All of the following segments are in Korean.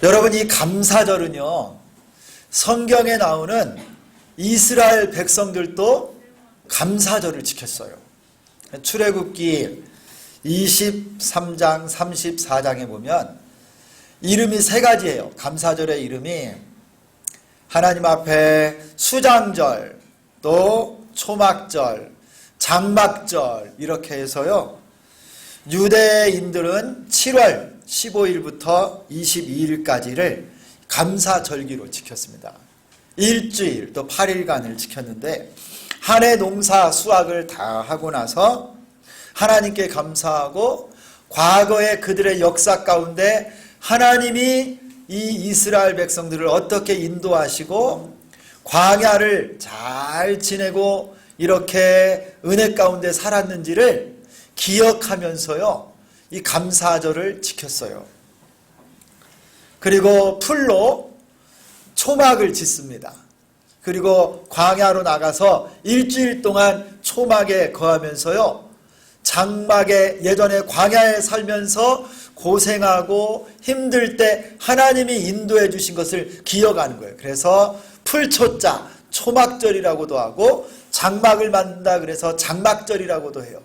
여러분, 이 감사절은요, 성경에 나오는 이스라엘 백성들도 감사절을 지켰어요. 출애굽기 23장 34장에 보면 이름이 세 가지예요. 감사절의 이름이 하나님 앞에 수장절, 또 초막절, 장막절 이렇게 해서요, 유대인들은 7월 15일부터 22일까지를 감사절기로 지켰습니다. 일주일 또 8일간을 지켰는데, 한 해 농사 수확을 다 하고 나서 하나님께 감사하고 과거의 그들의 역사 가운데 하나님이 이 이스라엘 백성들을 어떻게 인도하시고 광야를 잘 지내고 이렇게 은혜 가운데 살았는지를 기억하면서요, 이 감사절을 지켰어요. 그리고 풀로 초막을 짓습니다. 그리고 광야로 나가서 일주일 동안 초막에 거하면서요, 장막에, 예전에 광야에 살면서 고생하고 힘들 때 하나님이 인도해 주신 것을 기억하는 거예요. 그래서 풀초자, 초막절이라고도 하고, 장막을 만든다 그래서 장막절이라고도 해요.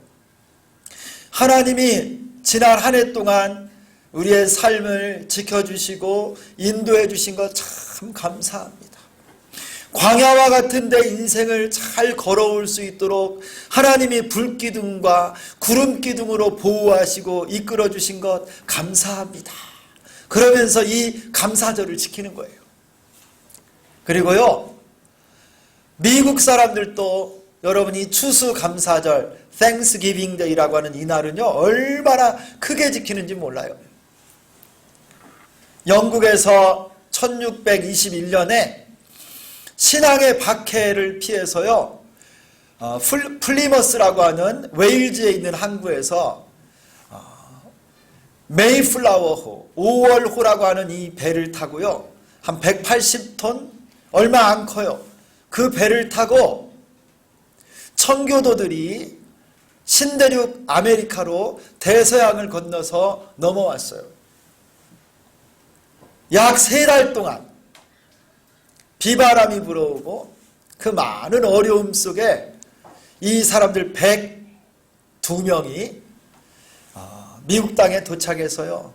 하나님이 지난 한 해 동안 우리의 삶을 지켜주시고 인도해 주신 것 참 감사합니다. 광야와 같은 데 인생을 잘 걸어올 수 있도록 하나님이 불기둥과 구름기둥으로 보호하시고 이끌어 주신 것 감사합니다. 그러면서 이 감사절을 지키는 거예요. 그리고요, 미국 사람들도 여러분이 추수감사절, Thanksgiving Day라고 하는 이날은요, 얼마나 크게 지키는지 몰라요. 영국에서 1621년에 신앙의 박해를 피해서요, 플리머스라고 하는 웨일즈에 있는 항구에서 메이플라워호, 5월호라고 하는 이 배를 타고요, 한 180톤, 얼마 안 커요. 그 배를 타고 청교도들이 신대륙 아메리카로 대서양을 건너서 넘어왔어요. 약 3달 동안 비바람이 불어오고 그 많은 어려움 속에 이 사람들 102명이 미국 땅에 도착해서요,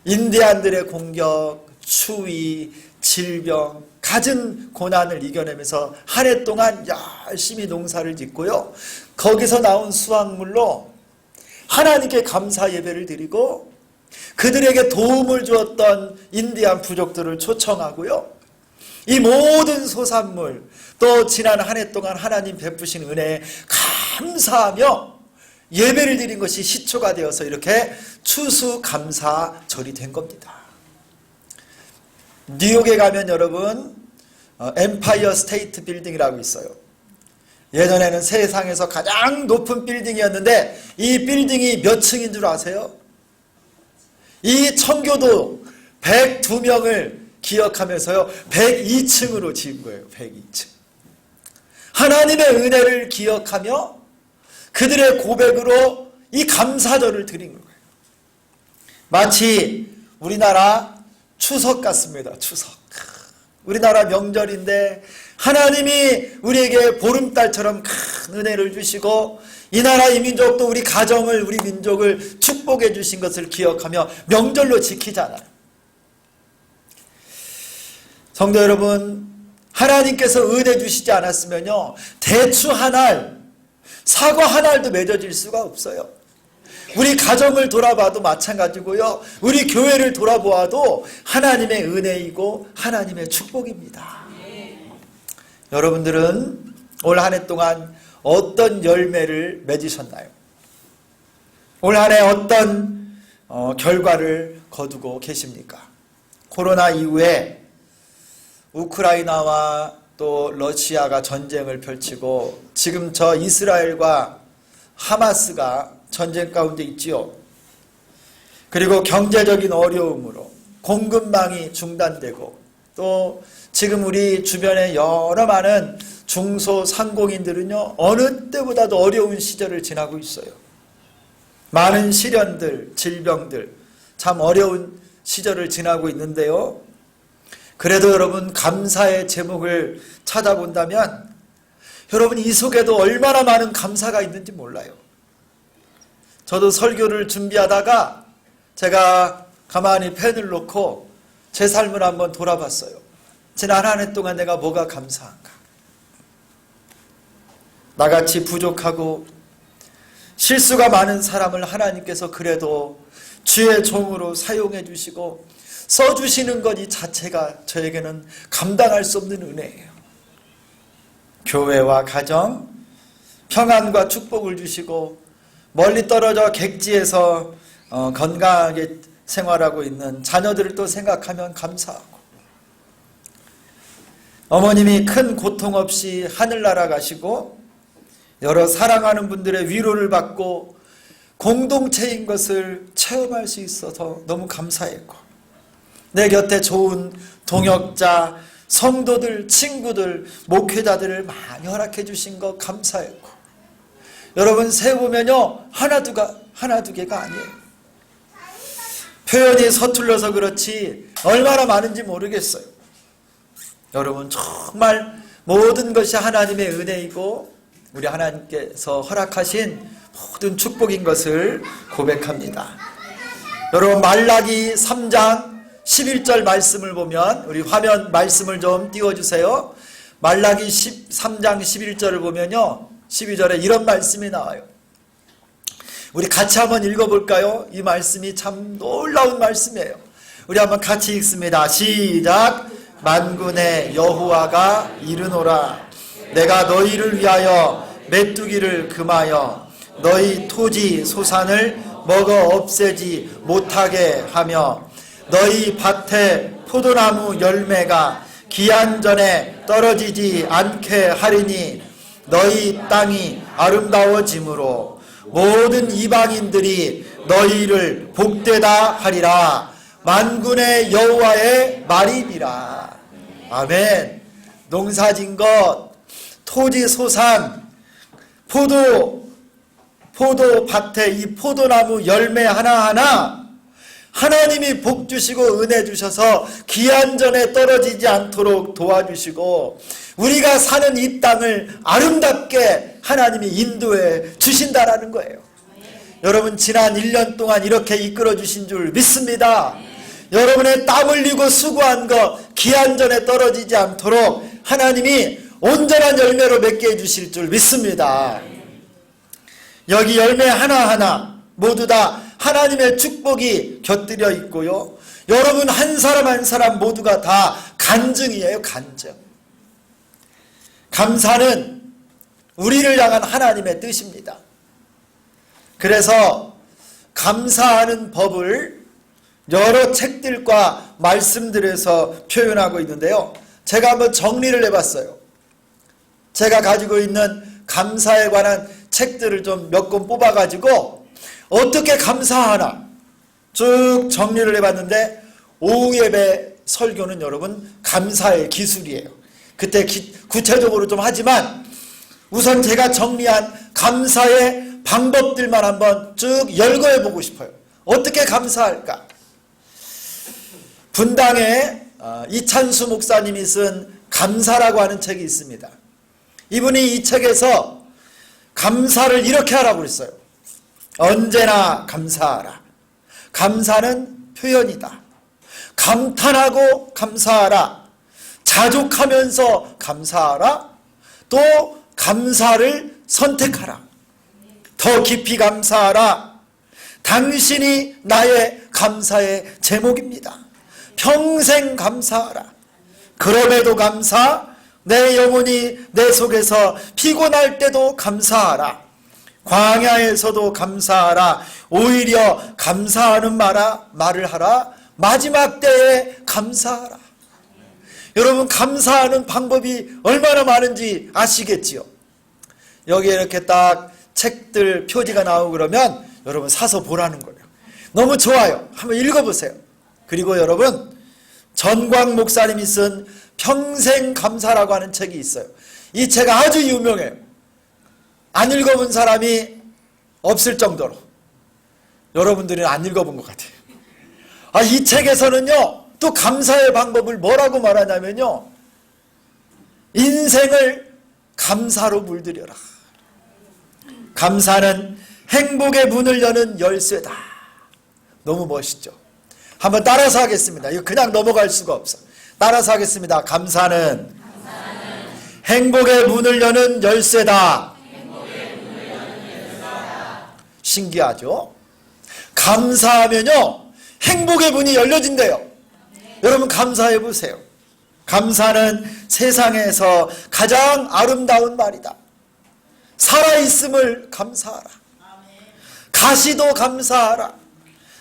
인디안들의 공격, 추위, 질병, 갖은 고난을 이겨내면서 한 해 동안 열심히 농사를 짓고요, 거기서 나온 수확물로 하나님께 감사 예배를 드리고 그들에게 도움을 주었던 인디안 부족들을 초청하고요, 이 모든 소산물, 또 지난 한 해 동안 하나님 베푸신 은혜에 감사하며 예배를 드린 것이 시초가 되어서 이렇게 추수감사절이 된 겁니다. 뉴욕에 가면 여러분, 엠파이어 스테이트 빌딩이라고 있어요. 예전에는 세상에서 가장 높은 빌딩이었는데 이 빌딩이 몇 층인 줄 아세요? 이 청교도 102명을 기억하면서요, 102층으로 지은 거예요. 102층. 하나님의 은혜를 기억하며 그들의 고백으로 이 감사절을 드린 거예요. 마치 우리나라 추석 같습니다. 추석. 우리나라 명절인데 하나님이 우리에게 보름달처럼 큰 은혜를 주시고 이 나라 이 민족도 우리 가정을, 우리 민족을 축복해 주신 것을 기억하며 명절로 지키잖아요. 성도 여러분, 하나님께서 은혜 주시지 않았으면요, 대추 한 알, 사과 한 알도 맺어질 수가 없어요. 우리 가정을 돌아봐도 마찬가지고요, 우리 교회를 돌아보아도 하나님의 은혜이고 하나님의 축복입니다. 여러분들은 올 한 해 동안 어떤 열매를 맺으셨나요? 올 한 해 어떤 결과를 거두고 계십니까? 코로나 이후에 우크라이나와 또 러시아가 전쟁을 펼치고 지금 저 이스라엘과 하마스가 전쟁 가운데 있지요. 그리고 경제적인 어려움으로 공급망이 중단되고, 또 지금 우리 주변에 여러 많은 중소상공인들은요, 어느 때보다도 어려운 시절을 지나고 있어요. 많은 시련들, 질병들, 참 어려운 시절을 지나고 있는데요. 그래도 여러분 감사의 제목을 찾아본다면 여러분 이 속에도 얼마나 많은 감사가 있는지 몰라요. 저도 설교를 준비하다가 제가 가만히 펜을 놓고 제 삶을 한번 돌아봤어요. 지난 한 해 동안 내가 뭐가 감사한가? 나같이 부족하고 실수가 많은 사람을 하나님께서 그래도 주의 종으로 사용해 주시고 써주시는 것 이 자체가 저에게는 감당할 수 없는 은혜예요. 교회와 가정, 평안과 축복을 주시고 멀리 떨어져 객지에서 건강하게 생활하고 있는 자녀들을 또 생각하면 감사하고, 어머님이 큰 고통 없이 하늘나라 가시고 여러 사랑하는 분들의 위로를 받고 공동체인 것을 체험할 수 있어서 너무 감사했고, 내 곁에 좋은 동역자, 성도들, 친구들, 목회자들을 많이 허락해 주신 것 감사했고, 여러분 세보면요 하나 두 개가 아니에요. 표현이 서툴러서 그렇지 얼마나 많은지 모르겠어요. 여러분 정말 모든 것이 하나님의 은혜이고 우리 하나님께서 허락하신 모든 축복인 것을 고백합니다. 여러분 말라기 3장 11절 말씀을 보면, 우리 화면 말씀을 좀 띄워주세요. 말라기 3장 11절을 보면요 12절에 이런 말씀이 나와요. 우리 같이 한번 읽어볼까요? 이 말씀이 참 놀라운 말씀이에요. 우리 한번 같이 읽습니다. 시작. 만군의 여호와가 이르노라. 내가 너희를 위하여 메뚜기를 금하여 너희 토지 소산을 먹어 없애지 못하게 하며 너희 밭에 포도나무 열매가 기한 전에 떨어지지 않게 하리니 너희 땅이 아름다워짐으로 모든 이방인들이 너희를 복되다 하리라. 만군의 여호와의 말이니라. 아멘. 농사진 것, 토지 소산, 포도밭에 이 포도나무 열매 하나하나 하나님이 복 주시고 은혜 주셔서 기한 전에 떨어지지 않도록 도와주시고 우리가 사는 이 땅을 아름답게 하나님이 인도해 주신다라는 거예요. 여러분 지난 1년 동안 이렇게 이끌어 주신 줄 믿습니다. 여러분의 땀 흘리고 수고한 거 기한 전에 떨어지지 않도록 하나님이 온전한 열매로 맺게 해주실 줄 믿습니다. 여기 열매 하나하나 모두 다 하나님의 축복이 곁들여 있고요. 여러분 한 사람 한 사람 모두가 다 간증이에요. 간증. 감사는 우리를 향한 하나님의 뜻입니다. 그래서 감사하는 법을 여러 책들과 말씀들에서 표현하고 있는데요. 제가 한번 정리를 해봤어요. 제가 가지고 있는 감사에 관한 책들을 좀 몇 권 뽑아가지고 어떻게 감사하나 쭉 정리를 해봤는데, 오후 예배 설교는 여러분 감사의 기술이에요. 그때 구체적으로 좀 하지만 우선 제가 정리한 감사의 방법들만 한번 쭉 열거해 보고 싶어요. 어떻게 감사할까? 분당에 이찬수 목사님이 쓴 감사라고 하는 책이 있습니다. 이분이 이 책에서 감사를 이렇게 하라고 그랬어요. 언제나 감사하라. 감사는 표현이다. 감탄하고 감사하라. 자족하면서 감사하라. 또 감사를 선택하라. 더 깊이 감사하라. 당신이 나의 감사의 제목입니다. 평생 감사하라. 그럼에도 감사, 내 영혼이 내 속에서 피곤할 때도 감사하라. 광야에서도 감사하라. 오히려 감사하는 말을 하라. 마지막 때에 감사하라. 여러분 감사하는 방법이 얼마나 많은지 아시겠지요? 여기에 이렇게 딱 책들 표지가 나오고 그러면 여러분 사서 보라는 거예요. 너무 좋아요. 한번 읽어보세요. 그리고 여러분 전광 목사님이 쓴 평생 감사라고 하는 책이 있어요. 이 책 아주 유명해요. 안 읽어본 사람이 없을 정도로. 여러분들은 안 읽어본 것 같아요. 이 책에서는요, 또 감사의 방법을 뭐라고 말하냐면요, 인생을 감사로 물들여라. 감사는 행복의 문을 여는 열쇠다. 너무 멋있죠? 한번 따라서 하겠습니다. 이거 그냥 넘어갈 수가 없어. 따라서 하겠습니다. 감사는 행복의 문을 여는 열쇠다. 신기하죠? 감사하면요, 행복의 문이 열려진대요. 여러분 감사해 보세요. 감사는 세상에서 가장 아름다운 말이다. 살아있음을 감사하라. 가시도 감사하라.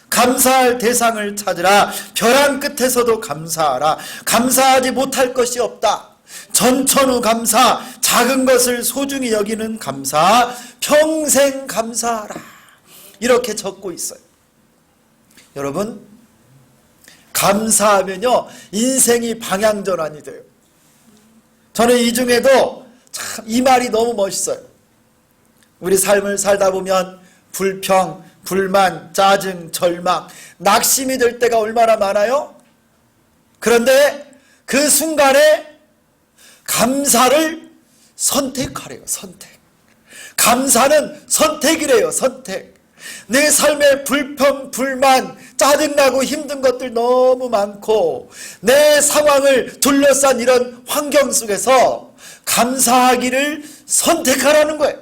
감사할 대상을 찾으라. 벼랑 끝에서도 감사하라. 감사하지 못할 것이 없다. 전천후 감사, 작은 것을 소중히 여기는 감사, 평생 감사하라. 이렇게 적고 있어요. 여러분, 감사하면요, 인생이 방향전환이 돼요. 저는 이 중에도 참 이 말이 너무 멋있어요. 우리 삶을 살다 보면 불평, 불만, 짜증, 절망, 낙심이 될 때가 얼마나 많아요? 그런데 그 순간에 감사를 선택하래요. 선택. 감사는 선택이래요. 선택. 내 삶에 불평, 불만, 짜증나고 힘든 것들 너무 많고 내 상황을 둘러싼 이런 환경 속에서 감사하기를 선택하라는 거예요.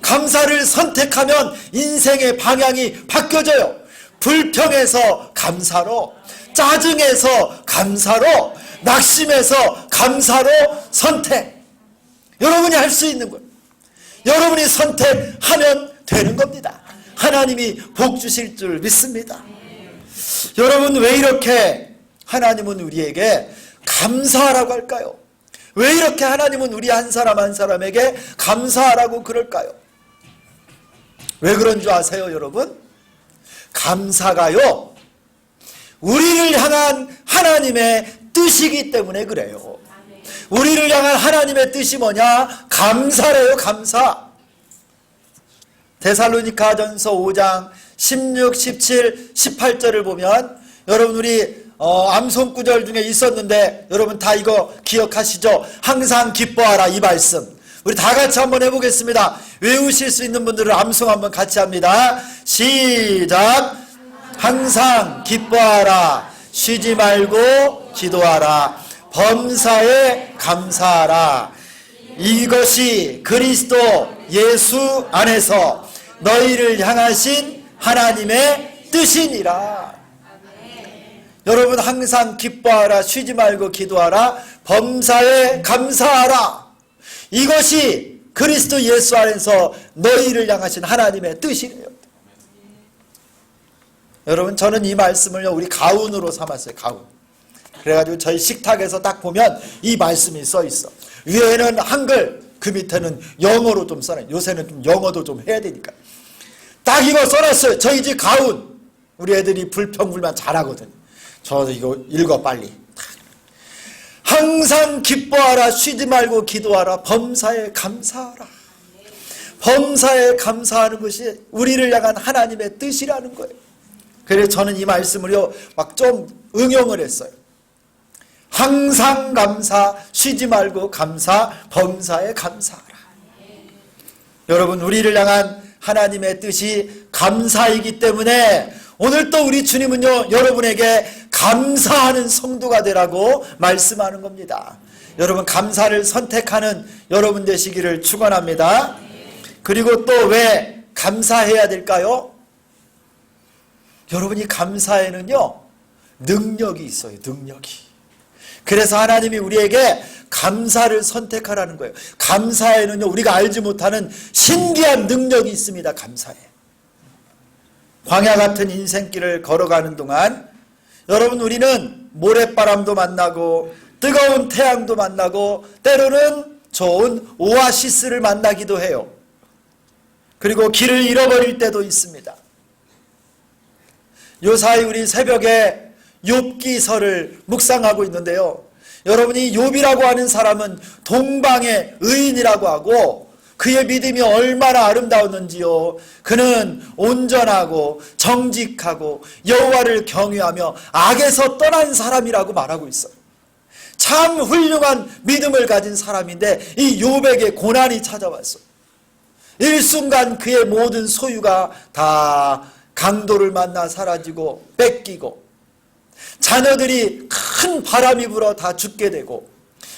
감사를 선택하면 인생의 방향이 바뀌어져요. 불평에서 감사로, 짜증에서 감사로, 낙심에서 감사로 선택. 여러분이 할 수 있는 거예요. 여러분이 선택하면 되는 겁니다. 하나님이 복 주실 줄 믿습니다. 여러분, 왜 이렇게 하나님은 우리에게 감사하라고 할까요? 왜 이렇게 하나님은 우리 한 사람 한 사람에게 감사하라고 그럴까요? 왜 그런 줄 아세요, 여러분? 감사가요, 우리를 향한 하나님의 뜻이기 때문에 그래요. 우리를 향한 하나님의 뜻이 뭐냐? 감사래요. 감사. 데살로니가전서 5장 16, 17, 18절을 보면 여러분 우리 암송 구절 중에 있었는데 여러분 다 이거 기억하시죠? 항상 기뻐하라, 이 말씀. 우리 다 같이 한번 해보겠습니다. 외우실 수 있는 분들은 암송 한번 같이 합니다. 시작. 항상 기뻐하라, 쉬지 말고 기도하라, 범사에 감사하라. 이것이 그리스도 예수 안에서 너희를 향하신 하나님의 뜻이니라. 여러분, 항상 기뻐하라, 쉬지 말고 기도하라, 범사에 감사하라. 이것이 그리스도 예수 안에서 너희를 향하신 하나님의 뜻이래요. 여러분, 저는 이 말씀을요, 우리 가운으로 삼았어요. 가운. 그래가지고 저희 식탁에서 딱 보면 이 말씀이 써 있어. 위에는 한글, 그 밑에는 영어로 좀 써놔요. 요새는 좀 영어도 좀 해야 되니까. 딱 이거 써놨어요. 저희 집 가운. 우리 애들이 불평불만 잘하거든. 저도 이거 읽어 빨리. 항상 기뻐하라, 쉬지 말고 기도하라, 범사에 감사하라. 범사에 감사하는 것이 우리를 향한 하나님의 뜻이라는 거예요. 그래서 저는 이 말씀을요, 막 좀 응용을 했어요. 항상 감사, 쉬지 말고 감사, 범사에 감사하라. 여러분, 우리를 향한 하나님의 뜻이 감사이기 때문에 오늘 또 우리 주님은요, 여러분에게 감사하는 성도가 되라고 말씀하는 겁니다. 여러분, 감사를 선택하는 여러분 되시기를 축원합니다. 그리고 또 왜 감사해야 될까요? 여러분이 감사에는요, 능력이 있어요. 능력이. 그래서 하나님이 우리에게 감사를 선택하라는 거예요. 감사에는요, 우리가 알지 못하는 신기한 능력이 있습니다. 감사에. 광야 같은 인생길을 걸어가는 동안 여러분, 우리는 모래바람도 만나고 뜨거운 태양도 만나고 때로는 좋은 오아시스를 만나기도 해요. 그리고 길을 잃어버릴 때도 있습니다. 요사이 우리 새벽에 욥기서를 묵상하고 있는데요. 여러분이 욥이라고 하는 사람은 동방의 의인이라고 하고 그의 믿음이 얼마나 아름다웠는지요. 그는 온전하고 정직하고 여호와를 경외하며 악에서 떠난 사람이라고 말하고 있어요. 참 훌륭한 믿음을 가진 사람인데 이 욥에게 고난이 찾아왔어요. 일순간 그의 모든 소유가 다 강도를 만나 사라지고 뺏기고, 자녀들이 큰 바람이 불어 다 죽게 되고,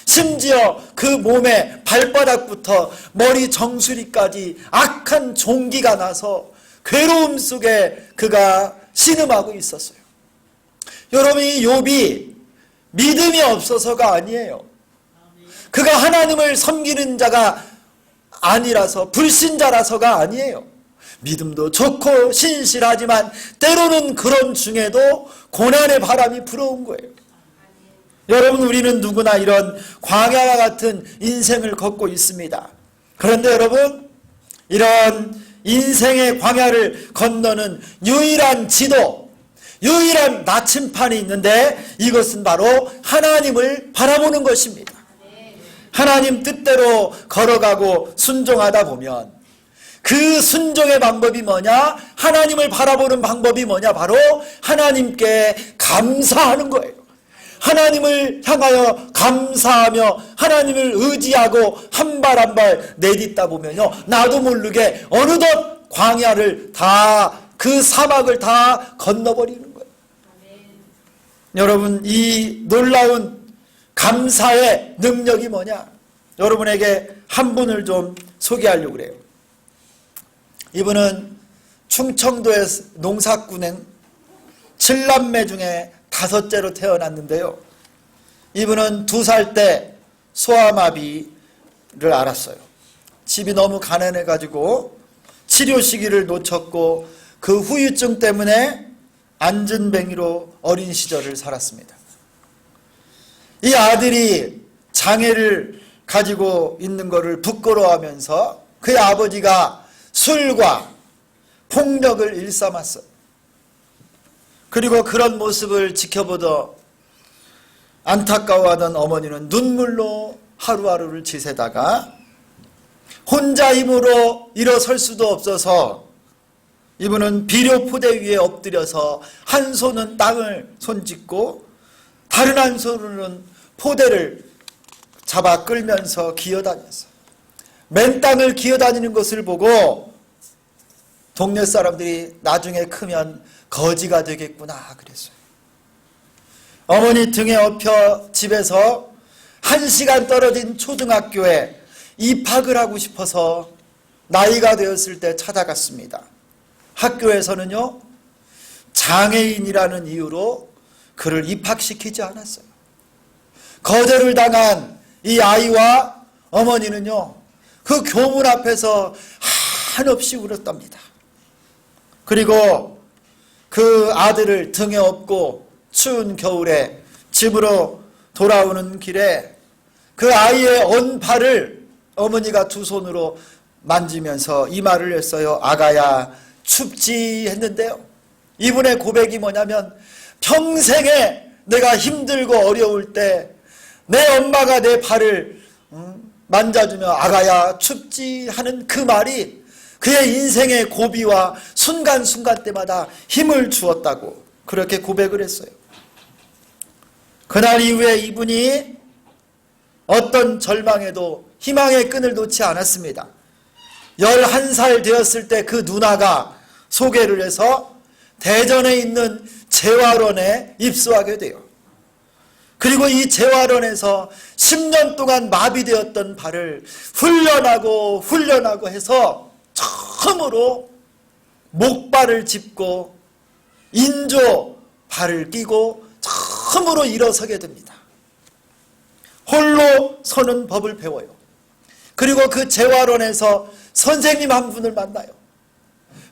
심지어 그 몸에 발바닥부터 머리 정수리까지 악한 종기가 나서 괴로움 속에 그가 신음하고 있었어요. 여러분, 이 욥이 믿음이 없어서가 아니에요. 그가 하나님을 섬기는 자가 아니라서, 불신자라서가 아니에요. 믿음도 좋고 신실하지만 때로는 그런 중에도 고난의 바람이 불어온 거예요. 여러분, 우리는 누구나 이런 광야와 같은 인생을 걷고 있습니다. 그런데 여러분, 이런 인생의 광야를 건너는 유일한 지도, 유일한 나침판이 있는데 이것은 바로 하나님을 바라보는 것입니다. 하나님 뜻대로 걸어가고 순종하다 보면 그 순종의 방법이 뭐냐? 하나님을 바라보는 방법이 뭐냐? 바로 하나님께 감사하는 거예요. 하나님을 향하여 감사하며 하나님을 의지하고 한 발 한 발 내딛다 보면요, 나도 모르게 어느덧 광야를 다, 그 사막을 다 건너버리는 거예요. 여러분, 이 놀라운 감사의 능력이 뭐냐? 여러분에게 한 분을 좀 소개하려고 그래요. 이분은 충청도의 농사꾼인 7남매 중에 5째로 태어났는데요. 이분은 2살 때 소아마비를 앓았어요. 집이 너무 가난해가지고 치료 시기를 놓쳤고 그 후유증 때문에 안전뱅이로 어린 시절을 살았습니다. 이 아들이 장애를 가지고 있는 것을 부끄러워하면서 그의 아버지가 술과 폭력을 일삼았어요. 그리고 그런 모습을 지켜보던 안타까워하던 어머니는 눈물로 하루하루를 지새다가 혼자 힘으로 일어설 수도 없어서 이분은 비료 포대 위에 엎드려서 한 손은 땅을 손짓고 다른 한 손으로는 포대를 잡아 끌면서 기어다녔어요. 맨 땅을 기어다니는 것을 보고 동네 사람들이 나중에 크면 거지가 되겠구나 그랬어요. 어머니 등에 엎여 집에서 1시간 떨어진 초등학교에 입학을 하고 싶어서 나이가 되었을 때 찾아갔습니다. 학교에서는요, 장애인이라는 이유로 그를 입학시키지 않았어요. 거절을 당한 이 아이와 어머니는요, 그 교문 앞에서 한없이 울었답니다. 그리고 그 아들을 등에 업고 추운 겨울에 집으로 돌아오는 길에 그 아이의 언팔을 어머니가 2손으로 만지면서 이 말을 했어요. 아가야, 춥지 했는데요. 이분의 고백이 뭐냐면, 평생에 내가 힘들고 어려울 때 내 엄마가 내 발을 만져주며 아가야 춥지 하는 그 말이 그의 인생의 고비와 순간순간 때마다 힘을 주었다고 그렇게 고백을 했어요. 그날 이후에 이분이 어떤 절망에도 희망의 끈을 놓지 않았습니다. 11살 되었을 때 그 누나가 소개를 해서 대전에 있는 재활원에 입소하게 돼요. 그리고 이 재활원에서 10년 동안 마비되었던 발을 훈련하고 해서 처음으로 목발을 짚고 인조 발을 끼고 처음으로 일어서게 됩니다. 홀로 서는 법을 배워요. 그리고 그 재활원에서 선생님 한 분을 만나요.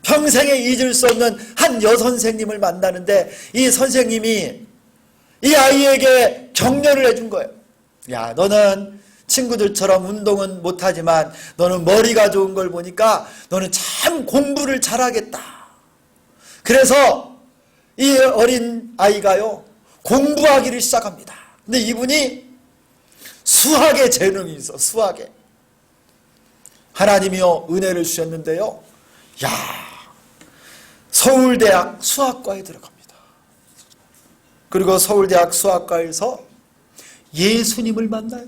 평생에 잊을 수 없는 한 여선생님을 만나는데 이 선생님이 이 아이에게 격려를 해준 거예요. 야, 너는 친구들처럼 운동은 못하지만 너는 머리가 좋은 걸 보니까 너는 참 공부를 잘하겠다. 그래서 이 어린 아이가요, 공부하기를 시작합니다. 근데 이분이 수학에 재능이 있어, 수학에. 하나님이요 은혜를 주셨는데요. 서울대학 수학과에 들어갑니다. 그리고 서울대학 수학과에서 예수님을 만나요.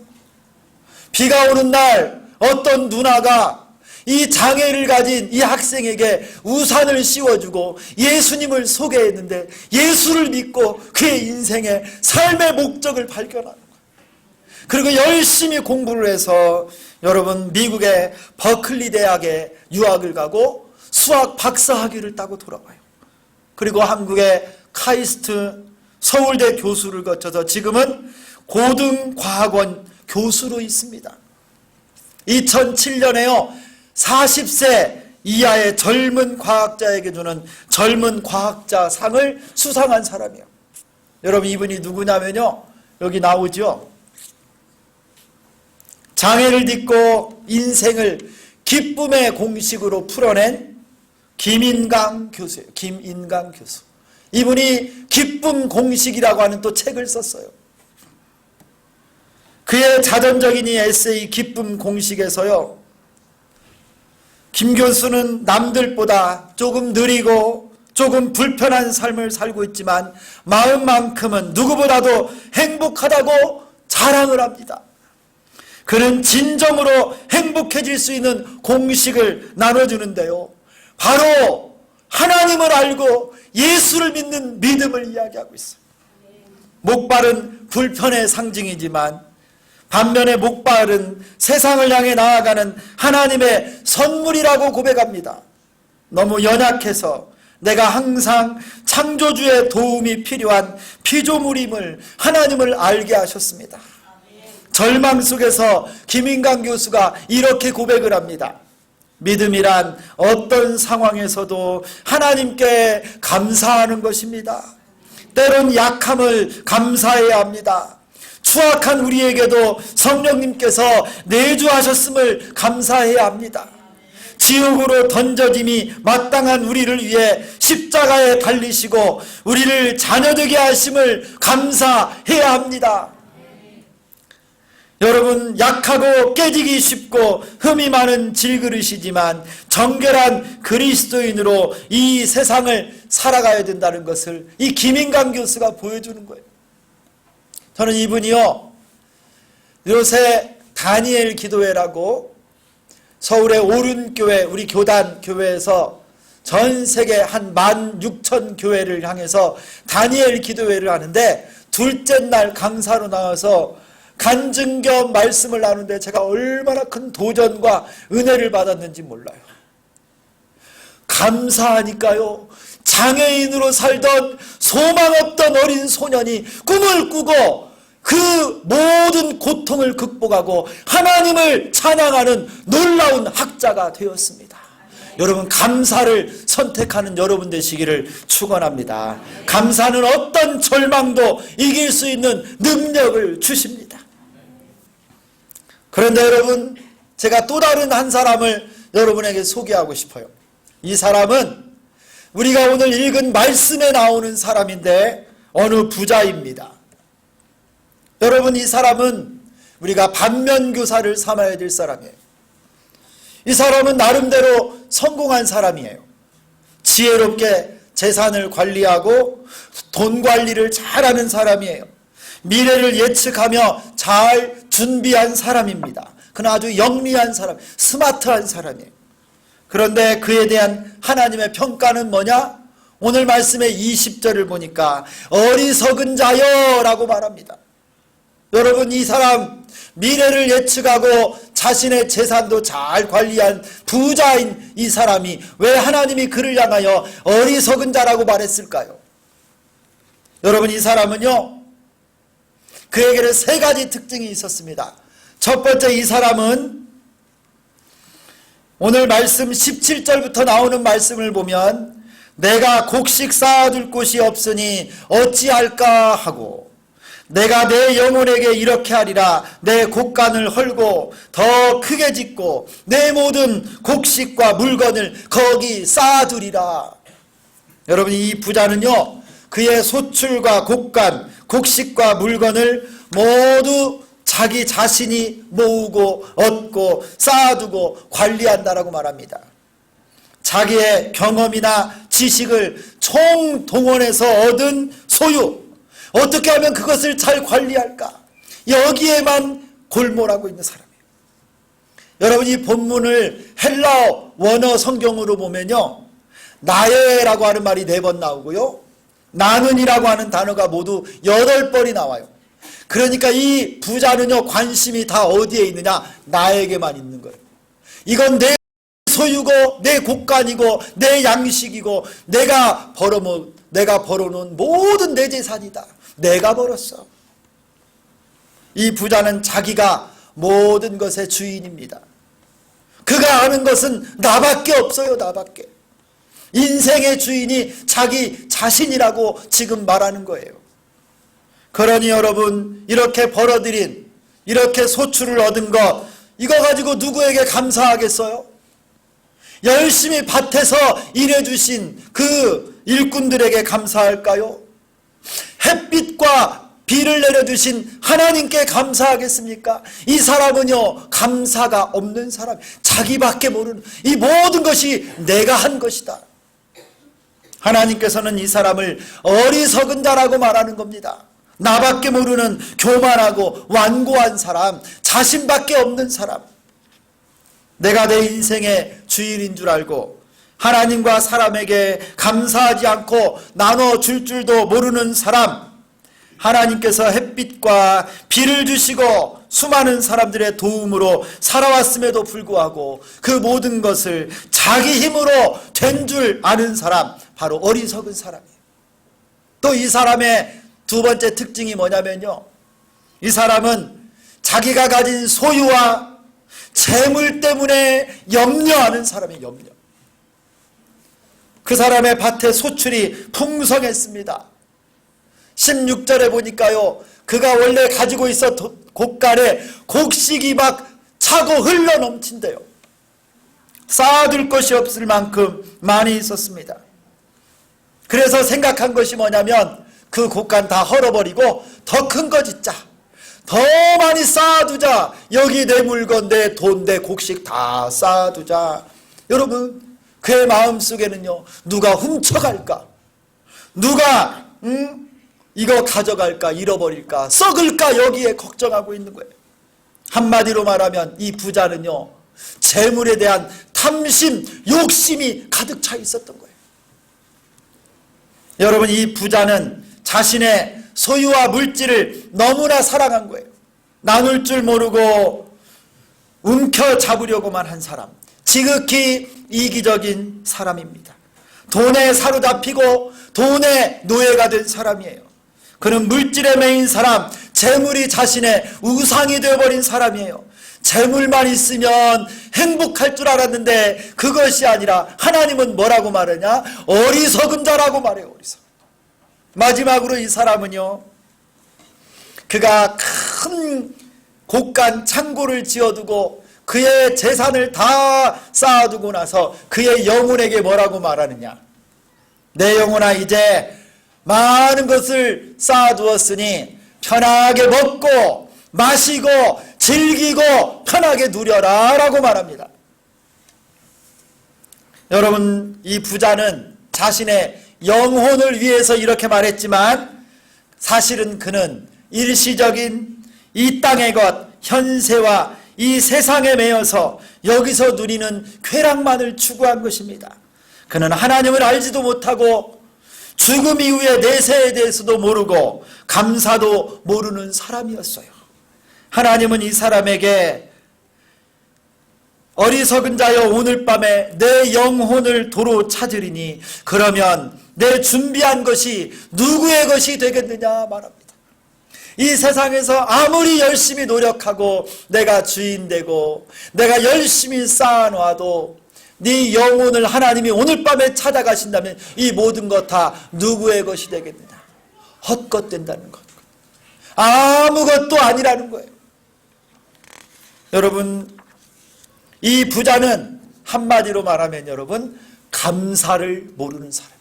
비가 오는 날 어떤 누나가 이 장애를 가진 이 학생에게 우산을 씌워주고 예수님을 소개했는데 예수를 믿고 그의 인생의 삶의 목적을 발견하는 거예요. 그리고 열심히 공부를 해서 여러분 미국의 버클리 대학에 유학을 가고 수학 박사학위를 따고 돌아와요. 그리고 한국의 카이스트 서울대 교수를 거쳐서 지금은 고등과학원 교수로 있습니다. 2007년에요 40세 이하의 젊은 과학자에게 주는 젊은 과학자 상을 수상한 사람이에요. 여러분 이분이 누구냐면요, 여기 나오죠. 장애를 딛고 인생을 기쁨의 공식으로 풀어낸 김인강 교수예요. 김인강 교수. 이분이 기쁨 공식이라고 하는 또 책을 썼어요. 그의 자전적인 이 에세이 기쁨 공식에서요, 김 교수는 남들보다 조금 느리고 조금 불편한 삶을 살고 있지만 마음만큼은 누구보다도 행복하다고 자랑을 합니다. 그는 진정으로 행복해질 수 있는 공식을 나눠주는데요, 바로 하나님을 알고 예수를 믿는 믿음을 이야기하고 있어요. 목발은 불편의 상징이지만 반면에 목발은 세상을 향해 나아가는 하나님의 선물이라고 고백합니다. 너무 연약해서 내가 항상 창조주의 도움이 필요한 피조물임을 하나님을 알게 하셨습니다. 절망 속에서 김인강 교수가 이렇게 고백을 합니다. 믿음이란 어떤 상황에서도 하나님께 감사하는 것입니다. 때론 약함을 감사해야 합니다. 추악한 우리에게도 성령님께서 내주하셨음을 감사해야 합니다. 지옥으로 던져짐이 마땅한 우리를 위해 십자가에 달리시고 우리를 자녀되게 하심을 감사해야 합니다. 여러분, 약하고 깨지기 쉽고 흠이 많은 질그릇이지만 정결한 그리스도인으로 이 세상을 살아가야 된다는 것을 이 김인강 교수가 보여주는 거예요. 저는 이분이요, 요새 다니엘 기도회라고 서울의 오륜교회, 우리 교단 교회에서 전 세계 한 16,000교회를 향해서 다니엘 기도회를 하는데 둘째 날 강사로 나와서 간증 겸 말씀을 나누는데 제가 얼마나 큰 도전과 은혜를 받았는지 몰라요. 감사하니까요, 장애인으로 살던 소망 없던 어린 소년이 꿈을 꾸고 그 모든 고통을 극복하고 하나님을 찬양하는 놀라운 학자가 되었습니다. 여러분, 감사를 선택하는 여러분 되시기를 축원합니다. 감사는 어떤 절망도 이길 수 있는 능력을 주십니다. 그런데 여러분, 제가 또 다른 한 사람을 여러분에게 소개하고 싶어요. 이 사람은 우리가 오늘 읽은 말씀에 나오는 사람인데 어느 부자입니다. 여러분, 이 사람은 우리가 반면교사를 삼아야 될 사람이에요. 이 사람은 나름대로 성공한 사람이에요. 지혜롭게 재산을 관리하고 돈 관리를 잘하는 사람이에요. 미래를 예측하며 잘 준비한 사람입니다. 그는 아주 영리한 사람, 스마트한 사람이에요. 그런데 그에 대한 하나님의 평가는 뭐냐? 오늘 말씀의 20절을 보니까 어리석은 자여 라고 말합니다. 여러분, 이 사람 미래를 예측하고 자신의 재산도 잘 관리한 부자인 이 사람이 왜 하나님이 그를 향하여 어리석은 자라고 말했을까요? 여러분, 이 사람은요, 그에게는 세 가지 특징이 있었습니다. 첫 번째, 이 사람은 오늘 말씀 17절부터 나오는 말씀을 보면 내가 곡식 쌓아둘 곳이 없으니 어찌할까 하고 내가 내 영혼에게 이렇게 하리라. 내 곡간을 헐고 더 크게 짓고 내 모든 곡식과 물건을 거기 쌓아두리라. 여러분, 이 부자는요, 그의 소출과 곡간, 곡식과 물건을 모두 자기 자신이 모으고 얻고 쌓아두고 관리한다라고 말합니다. 자기의 경험이나 지식을 총동원해서 얻은 소유, 어떻게 하면 그것을 잘 관리할까? 여기에만 골몰하고 있는 사람이에요. 여러분, 이 본문을 헬라어 원어 성경으로 보면요, 나에라고 하는 말이 4번 나오고요, 나는이라고 하는 단어가 모두 8번이 나와요. 그러니까 이 부자는요, 관심이 다 어디에 있느냐? 나에게만 있는 거예요. 이건 내 소유고 내 곳간이고 내 양식이고 내가 벌어놓은 모든 내 재산이다. 내가 벌었어. 이 부자는 자기가 모든 것의 주인입니다. 그가 아는 것은 나밖에 없어요. 나밖에. 인생의 주인이 자기 자신이라고 지금 말하는 거예요. 그러니 여러분, 이렇게 벌어들인, 이렇게 소출을 얻은 것, 이거 가지고 누구에게 감사하겠어요? 열심히 밭에서 일해주신 그 일꾼들에게 감사할까요? 햇빛과 비를 내려주신 하나님께 감사하겠습니까? 이 사람은요, 감사가 없는 사람, 자기밖에 모르는, 이 모든 것이 내가 한 것이다. 하나님께서는 이 사람을 어리석은 자라고 말하는 겁니다. 나밖에 모르는 교만하고 완고한 사람, 자신밖에 없는 사람, 내가 내 인생의 주인인 줄 알고 하나님과 사람에게 감사하지 않고 나눠줄 줄도 모르는 사람, 하나님께서 햇빛과 비를 주시고 수많은 사람들의 도움으로 살아왔음에도 불구하고 그 모든 것을 자기 힘으로 된 줄 아는 사람, 바로 어리석은 사람이에요. 또 이 사람의 두 번째 특징이 뭐냐면요, 이 사람은 자기가 가진 소유와 재물 때문에 염려하는 사람이 염려. 그 사람의 밭의 소출이 풍성했습니다. 16절에 보니까요, 그가 원래 가지고 있었던 곡간에 곡식이 막 차고 흘러 넘친대요. 쌓아둘 것이 없을 만큼 많이 있었습니다. 그래서 생각한 것이 뭐냐면, 그 곡간 다 헐어버리고 더 큰 거 짓자, 더 많이 쌓아두자, 여기 내 물건, 내 돈, 내 곡식 다 쌓아두자. 여러분, 그의 마음속에는요, 누가 훔쳐갈까, 누가 이거 가져갈까, 잃어버릴까, 썩을까, 여기에 걱정하고 있는 거예요. 한마디로 말하면 이 부자는요, 재물에 대한 탐심, 욕심이 가득 차 있었던 거예요. 여러분, 이 부자는 자신의 소유와 물질을 너무나 사랑한 거예요. 나눌 줄 모르고 움켜잡으려고만 한 사람, 지극히 이기적인 사람입니다. 돈에 사로잡히고 돈의 노예가 된 사람이에요. 그는 물질에 매인 사람, 재물이 자신의 우상이 되어버린 사람이에요. 재물만 있으면 행복할 줄 알았는데 그것이 아니라 하나님은 뭐라고 말하냐? 어리석은 자라고 말해요. 어리석은. 마지막으로 이 사람은요, 그가 큰 곡간 창고를 지어두고 그의 재산을 다 쌓아두고 나서 그의 영혼에게 뭐라고 말하느냐? 내 영혼아, 이제 많은 것을 쌓아두었으니 편하게 먹고 마시고 즐기고 편하게 누려라 라고 말합니다. 여러분, 이 부자는 자신의 영혼을 위해서 이렇게 말했지만 사실은 그는 일시적인 이 땅의 것, 현세와 이 세상에 매여서 여기서 누리는 쾌락만을 추구한 것입니다. 그는 하나님을 알지도 못하고 죽음 이후의 내세에 대해서도 모르고 감사도 모르는 사람이었어요. 하나님은 이 사람에게 어리석은 자여, 오늘 밤에 내 영혼을 도로 찾으리니 그러면 내 준비한 것이 누구의 것이 되겠느냐 말합니다. 이 세상에서 아무리 열심히 노력하고 내가 주인 되고 내가 열심히 쌓아놔도 네 영혼을 하나님이 오늘 밤에 찾아가신다면 이 모든 것 다 누구의 것이 되겠느냐? 헛것된다는 것, 아무것도 아니라는 거예요. 여러분, 이 부자는 한마디로 말하면 여러분, 감사를 모르는 사람이에요.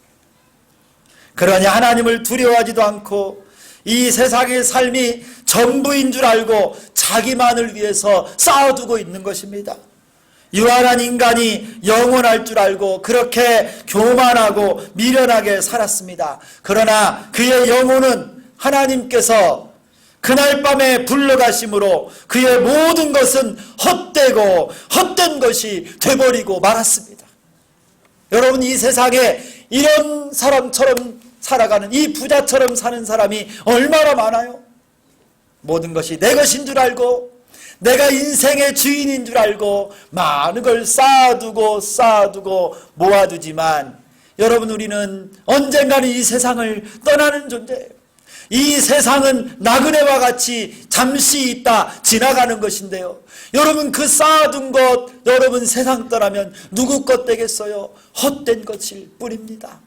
그러니 하나님을 두려워하지도 않고 이 세상의 삶이 전부인 줄 알고 자기만을 위해서 쌓아두고 있는 것입니다. 유한한 인간이 영원할 줄 알고 그렇게 교만하고 미련하게 살았습니다. 그러나 그의 영혼은 하나님께서 그날 밤에 불러가심으로 그의 모든 것은 헛되고 헛된 것이 돼버리고 말았습니다. 여러분, 이 세상에 이런 사람처럼 살아가는, 이 부자처럼 사는 사람이 얼마나 많아요. 모든 것이 내 것인 줄 알고 내가 인생의 주인인 줄 알고 많은 걸 쌓아두고 모아두지만, 여러분, 우리는 언젠가는 이 세상을 떠나는 존재예요. 이 세상은 나그네와 같이 잠시 있다 지나가는 것인데요, 여러분, 그 쌓아둔 것, 여러분 세상 떠나면 누구 것 되겠어요? 헛된 것일 뿐입니다.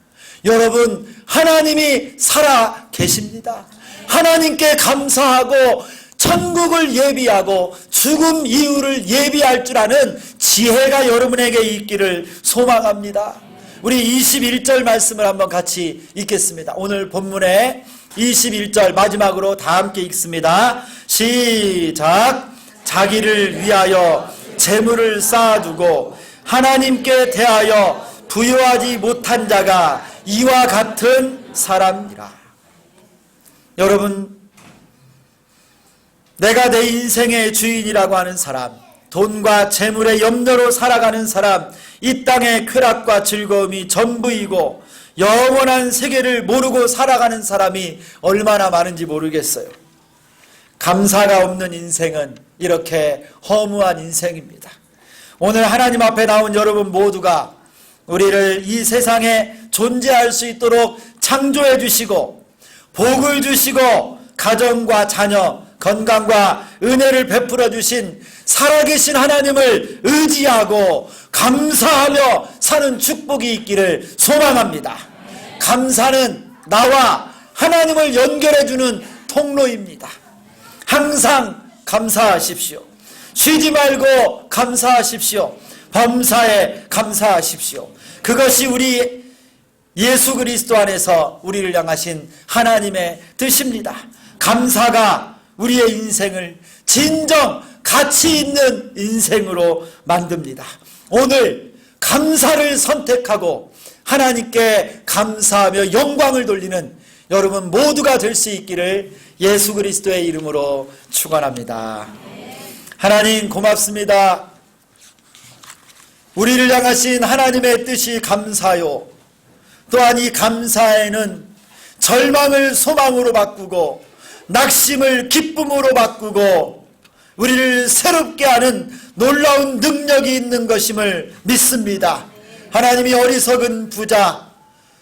여러분, 하나님이 살아 계십니다. 하나님께 감사하고 천국을 예비하고 죽음 이후를 예비할 줄 아는 지혜가 여러분에게 있기를 소망합니다. 우리 21절 말씀을 한번 같이 읽겠습니다. 오늘 본문의 21절 마지막으로 다 함께 읽습니다. 시작. 자기를 위하여 재물을 쌓아두고 하나님께 대하여 부요하지 못한 자가 이와 같은 사람이라. 여러분, 내가 내 인생의 주인이라고 하는 사람, 돈과 재물의 염려로 살아가는 사람, 이 땅의 쾌락과 즐거움이 전부이고 영원한 세계를 모르고 살아가는 사람이 얼마나 많은지 모르겠어요. 감사가 없는 인생은 이렇게 허무한 인생입니다. 오늘 하나님 앞에 나온 여러분 모두가 우리를 이 세상에 존재할 수 있도록 창조해 주시고 복을 주시고 가정과 자녀, 건강과 은혜를 베풀어 주신 살아계신 하나님을 의지하고 감사하며 사는 축복이 있기를 소망합니다. 감사는 나와 하나님을 연결해 주는 통로입니다. 항상 감사하십시오. 쉬지 말고 감사하십시오. 범사에 감사하십시오. 그것이 우리 예수 그리스도 안에서 우리를 향하신 하나님의 뜻입니다. 감사가 우리의 인생을 진정 가치 있는 인생으로 만듭니다. 오늘 감사를 선택하고 하나님께 감사하며 영광을 돌리는 여러분 모두가 될 수 있기를 예수 그리스도의 이름으로 축원합니다. 하나님 고맙습니다. 우리를 향하신 하나님의 뜻이 감사요. 또한 이 감사에는 절망을 소망으로 바꾸고 낙심을 기쁨으로 바꾸고 우리를 새롭게 하는 놀라운 능력이 있는 것임을 믿습니다. 하나님이 어리석은 부자,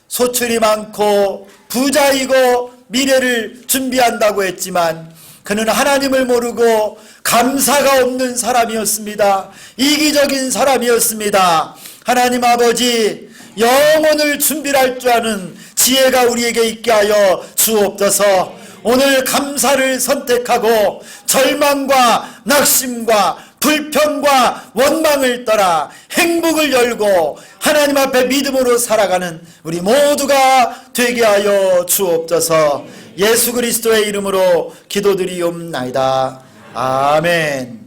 소출이 많고 부자이고 미래를 준비한다고 했지만 그는 하나님을 모르고 감사가 없는 사람이었습니다. 이기적인 사람이었습니다. 하나님 아버지, 영혼을 준비할 줄 아는 지혜가 우리에게 있게 하여 주옵소서. 오늘 감사를 선택하고 절망과 낙심과 불평과 원망을 떠나 행복을 열고 하나님 앞에 믿음으로 살아가는 우리 모두가 되게 하여 주옵소서. 예수 그리스도의 이름으로 기도드리옵나이다. 아멘.